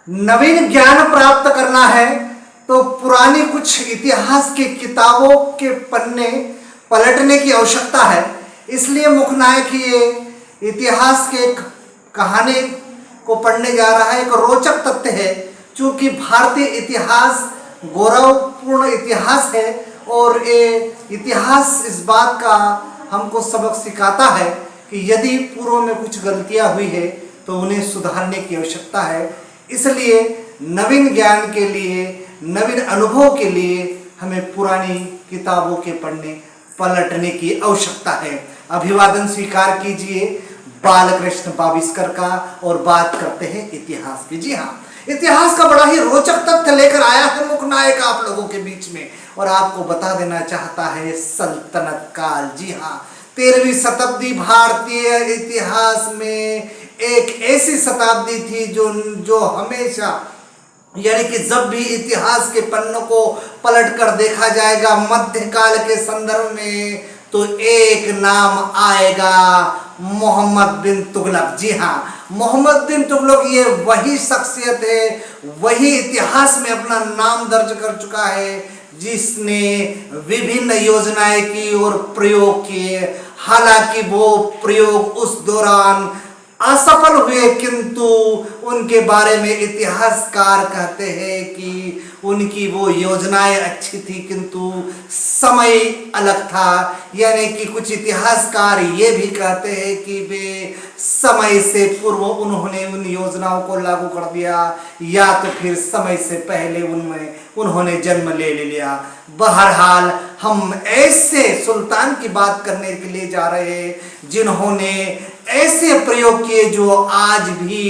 नवीन ज्ञान प्राप्त करना है तो पुरानी कुछ इतिहास की किताबों के पन्ने पलटने की आवश्यकता है। इसलिए मुखनायक ये इतिहास के कहानी को पढ़ने जा रहा है। एक रोचक तथ्य है, चूंकि भारतीय इतिहास गौरवपूर्ण इतिहास है और ये इतिहास इस बात का हमको सबक सिखाता है कि यदि पूर्व में कुछ गलतियां हुई है तो उन्हें सुधारने की आवश्यकता है। इसलिए नवीन ज्ञान के लिए, नवीन अनुभव के लिए हमें पुरानी किताबों के पढ़ने पलटने की आवश्यकता है। अभिवादन स्वीकार कीजिए बालकृष्ण बाविस्कर का और बात करते हैं इतिहास की। जी हाँ, इतिहास का बड़ा ही रोचक तथ्य लेकर आया है मुखनायक आप लोगों के बीच में और आपको बता देना चाहता है सल्तनत काल। जी हाँ, 13वीं शताब्दी भारतीय इतिहास में एक ऐसी शताब्दी थी जो हमेशा, यानी कि जब भी इतिहास के पन्नों को पलट कर देखा जाएगा मध्यकाल के संदर्भ में, तो एक नाम आएगा, मोहम्मद बिन तुगलक। जी हाँ, मोहम्मद बिन तुगलक ये वही शख्सियत है, वही इतिहास में अपना नाम दर्ज कर चुका है जिसने विभिन्न योजनाएं की और प्रयोग किए। हालांकि वो प्रयोग उस दौरान असफल हुए, किंतु उनके बारे में इतिहासकार कहते हैं कि उनकी वो योजनाएं अच्छी थी किंतु समय अलग था। यानी कि कुछ इतिहासकार ये भी कहते हैं कि वे समय से पूर्व उन्होंने उन योजनाओं को लागू कर दिया या तो फिर समय से पहले उनमें उन्होंने जन्म ले लिया। बहरहाल हम ऐसे सुल्तान की बात करने के लिए जा रहे हैं जिन्होंने ऐसे प्रयोग किए जो आज भी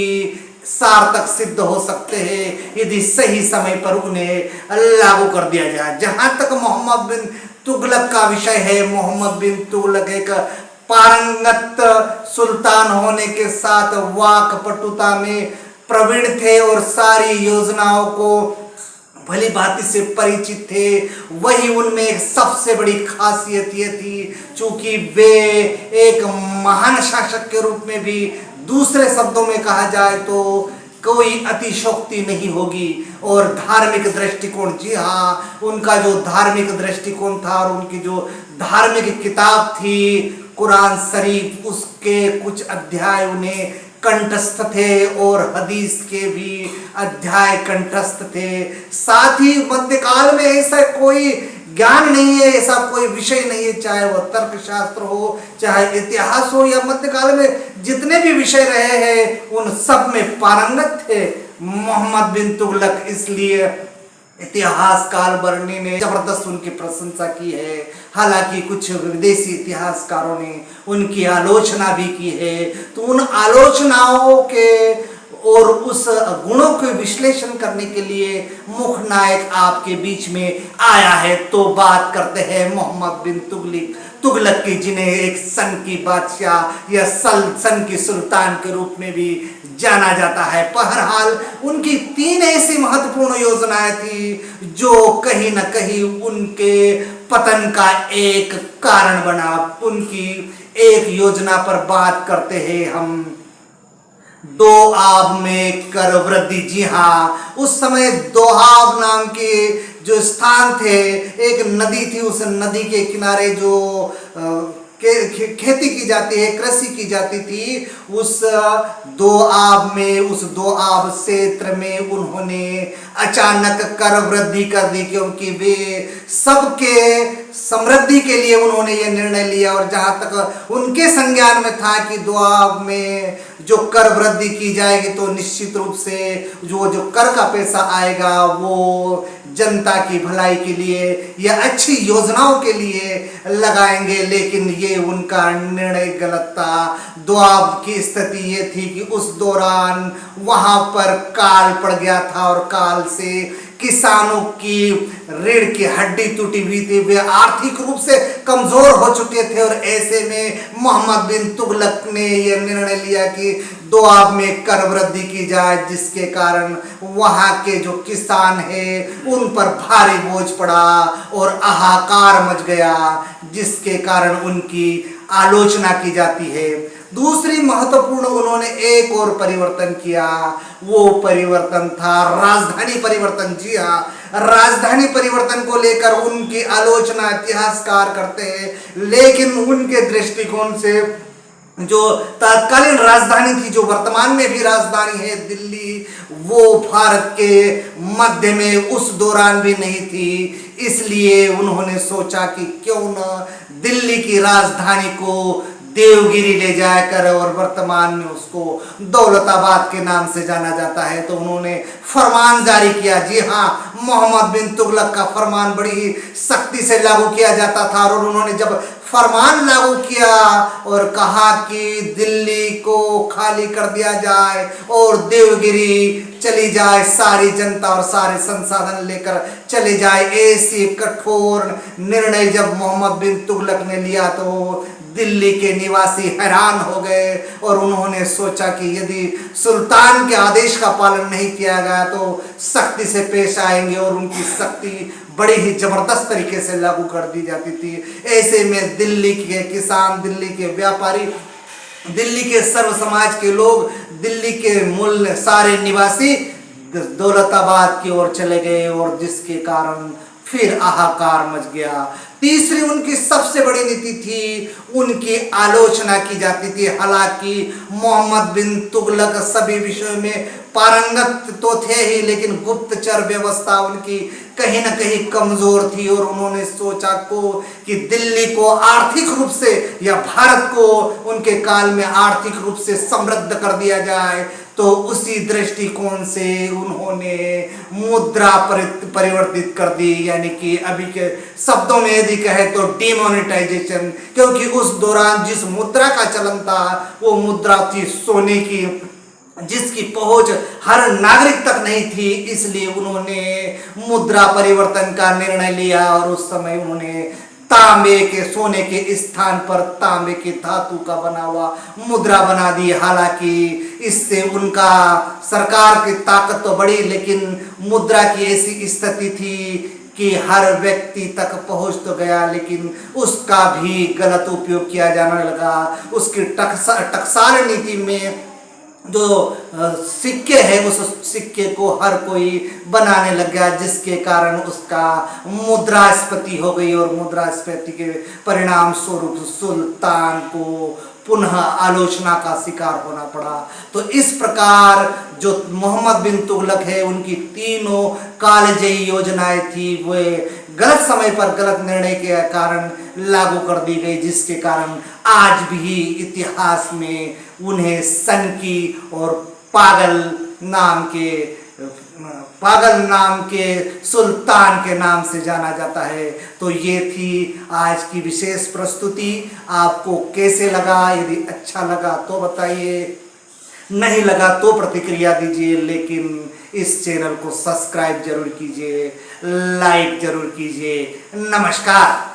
सार्थक सिद्ध हो सकते हैं यदि सही समय पर उन्हें लागू कर दिया जाए। जहां तक मोहम्मद बिन तुगलक का विषय है, मोहम्मद बिन तुगलक एक पारंगत सुल्तान होने के साथ वाक्पटुता में प्रवीण थे और सारी योजनाओं को भली भांति से परिचित थे। वही उनमें एक सबसे बड़ी खासियत ये थी, चूंकि वे एक महान शासक के रूप में भी, दूसरे शब्दों में कहा जाए तो कोई अतिशोक्ति नहीं होगी। और धार्मिक दृष्टिकोण, जी हाँ, उनका जो धार्मिक दृष्टिकोण था और उनकी जो धार्मिक किताब थी कुरान शरीफ, उसके कुछ अध्याय उन्हें कंठस्थ थे और हदीस के भी अध्याय कंठस्थ थे। साथ ही मध्यकाल में ऐसा कोई ज्ञान नहीं है, ऐसा कोई विषय नहीं है, चाहे वह तर्कशास्त्र हो, चाहे इतिहास हो, या मध्यकाल में जितने भी विषय रहे हैं उन सब में पारंगत थे मोहम्मद बिन तुगलक। इसलिए इतिहास काल वर्णी ने जबरदस्त उनकी प्रशंसा की है। हालांकि कुछ विदेशी इतिहासकारों ने उनकी आलोचना भी की है। तो उन आलोचनाओं के और उस गुणों के विश्लेषण करने के लिए मुखनायक आपके बीच में आया है। तो बात करते हैं मोहम्मद बिन तुगलक की, जिन्हें एक सन की बादशाह या सन की सुल्तान के रूप में भी जाना जाता है। बहरहाल उनकी 3 ऐसी महत्वपूर्ण योजनाएं थी जो कहीं न कहीं उनके पतन का एक कारण बना। उनकी एक योजना पर बात करते हैं हम, दोआब में कर वृद्धि। जी हाँ, उस समय दोआब नाम के जो स्थान थे, एक नदी थी, उस नदी के किनारे जो खेती की जाती है, कृषि की जाती थी, उस दोआब में, उस दोआब क्षेत्र में उन्होंने अचानक कर वृद्धि कर दी, क्योंकि वे सबके समृद्धि के लिए उन्होंने ये निर्णय लिया। और जहां तक उनके संज्ञान में था कि दोआब में जो कर वृद्धि की जाएगी तो निश्चित रूप से जो कर का पैसा आएगा वो जनता की भलाई के लिए या अच्छी योजनाओं के लिए लगाएंगे, लेकिन ये उनका निर्णय गलत था। दोआब की स्थिति ये थी कि उस दौरान वहां पर काल पड़ गया था और काल से किसानों की रीढ़ की हड्डी टूटी हुई थी, वे आर्थिक रूप से कमजोर हो चुके थे। और ऐसे में मोहम्मद बिन तुगलक ने यह निर्णय लिया कि दोआब में कर वृद्धि की जाए, जिसके कारण वहां के जो किसान हैं उन पर भारी बोझ पड़ा और हाहाकार मच गया, जिसके कारण उनकी आलोचना की जाती है। दूसरी महत्वपूर्ण उन्होंने एक और परिवर्तन किया, वो परिवर्तन था राजधानी परिवर्तन। जी हाँ, राजधानी परिवर्तन को लेकर उनकी आलोचना इतिहासकार करते हैं, लेकिन उनके दृष्टिकोण से जो तत्कालीन राजधानी थी, जो वर्तमान में भी राजधानी है दिल्ली, वो भारत के मध्य में उस दौरान भी नहीं थी। इसलिए उन्होंने सोचा कि क्यों न दिल्ली की राजधानी को देवगिरी ले जाकर, और वर्तमान में उसको दौलताबाद के नाम से जाना जाता है, तो उन्होंने फरमान जारी किया। जी हाँ, मोहम्मद बिन तुगलक का फरमान बड़ी ही सख्ती से लागू किया जाता था, और उन्होंने जब फरमान लागू किया और कहा कि दिल्ली को खाली कर दिया जाए और देवगिरी चली जाए, सारी जनता और सारे संसाधन लेकर चले जाए, ऐसी कठोर निर्णय जब मोहम्मद बिन तुगलक ने लिया तो दिल्ली के निवासी हैरान हो गए, और उन्होंने सोचा कि यदि सुल्तान के आदेश का पालन नहीं किया गया तो सख्ती से पेश आएंगे, और उनकी सख्ती बड़ी ही जबरदस्त तरीके से लागू कर दी जाती थी। ऐसे में दिल्ली के किसान, दिल्ली के व्यापारी, दिल्ली के सर्व समाज के लोग, दिल्ली के मूल सारे निवासी दौलताबाद की ओर चले गए, और जिसके कारण फिर हाहाकार मच गया। तीसरी उनकी सबसे बड़ी नीति थी, उनकी आलोचना की जाती थी। हालांकि मोहम्मद बिन तुगलक सभी विषयों में पारंगत तो थे ही, लेकिन गुप्तचर व्यवस्था उनकी कहीं ना कहीं कमजोर थी, और उन्होंने सोचा कि दिल्ली को आर्थिक रूप से या भारत को उनके काल में आर्थिक रूप से समृद्ध कर दिया जाए। तो उसी दृष्टिकोण से उन्होंने मुद्रा परिवर्तित कर दी, यानी कि अभी के शब्दों में यदि कहे तो डिमोनेटाइजेशन, क्योंकि उस दौरान जिस मुद्रा का चलन था वो मुद्रा थी सोने की, जिसकी पहुंच हर नागरिक तक नहीं थी। इसलिए उन्होंने मुद्रा परिवर्तन का निर्णय लिया, और उस समय उन्होंने तांबे के, सोने के स्थान पर तांबे के धातु का बना हुआ मुद्रा बना दी। हालांकि इससे उनका सरकार की ताकत तो बढ़ी, लेकिन मुद्रा की ऐसी स्थिति थी कि हर व्यक्ति तक पहुंच तो गया, लेकिन उसका भी गलत उपयोग किया जाने लगा। उसकी टकसाल नीति में जो सिक्के है, उस सिक्के को हर कोई बनाने लग गया, जिसके कारण उसका मुद्रास्फीति हो गई, और मुद्रास्फीति के परिणाम स्वरूप सुल्तान को पुनः आलोचना का शिकार होना पड़ा। तो इस प्रकार जो मोहम्मद बिन तुगलक है, उनकी तीनों कालजयी योजनाएं थी, वे गलत समय पर गलत निर्णय के कारण लागू कर दी गई, जिसके कारण आज भी इतिहास में उन्हें सनकी और पागल नाम के सुल्तान के नाम से जाना जाता है। तो ये थी आज की विशेष प्रस्तुति। आपको कैसे लगा? यदि अच्छा लगा तो बताइए, नहीं लगा तो प्रतिक्रिया दीजिए, लेकिन इस चैनल को सब्सक्राइब जरूर कीजिए, लाइक जरूर कीजिए। नमस्कार।